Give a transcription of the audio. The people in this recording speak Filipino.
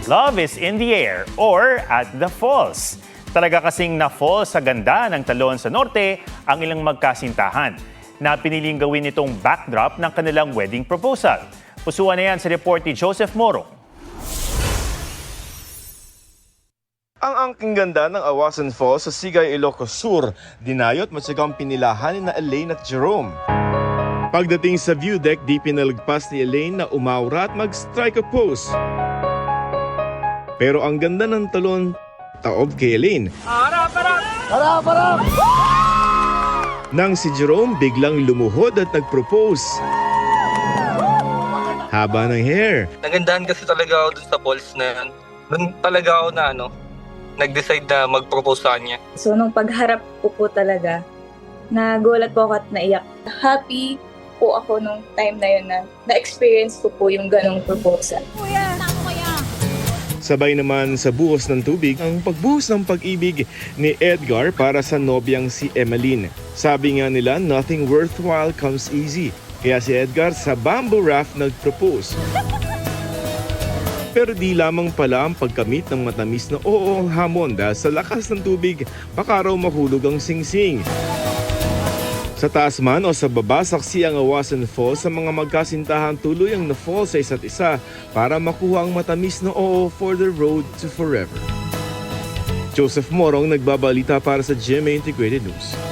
Love is in the air or at the falls. Talaga kasing na-fall sa ganda ng Talon sa Norte ang ilang magkasintahan na piniling gawin itong backdrop ng kanilang wedding proposal. Pusuan na yan sa report ni Joseph Moro. Ang angking ganda ng Awasan Falls sa Sigay, Ilocos Sur, dinayot matsagang pinilahan ni na Elaine at Jerome. Pagdating sa view deck, di pinalagpas ni Elaine na umawra at mag-strike a pose. Pero ang ganda ng talon, taob kay Elaine. Harap! Nang si Jerome biglang lumuhod at nag-propose. Haba ng hair. Nagandahan kasi talaga ako dun sa balls na yan. Doon talaga ako na nag-decide na mag-propose sa kanya. So, nung pagharap ko po talaga, nagulat po ako at naiyak. Happy po ako nung time na yun na na-experience ko po yung ganong proposal. Sabay naman sa buhos ng tubig ang pagbuhos ng pag-ibig ni Edgar para sa nobyang si Emeline. Sabi nga nila, nothing worthwhile comes easy. Kaya si Edgar sa bamboo raft nag-propose. Pero di lamang pala ang pagkamit ng matamis na oo ang hamon dahil sa lakas ng tubig, baka raw mahulog ang singsing. Sa taas man o sa baba, saksi ang Awasan Falls sa mga magkasintahan tuloy ang na-fall sa isa't isa para makuha ang matamis na oo for the road to forever. Joseph Morong nagbabalita para sa GMA Integrated News.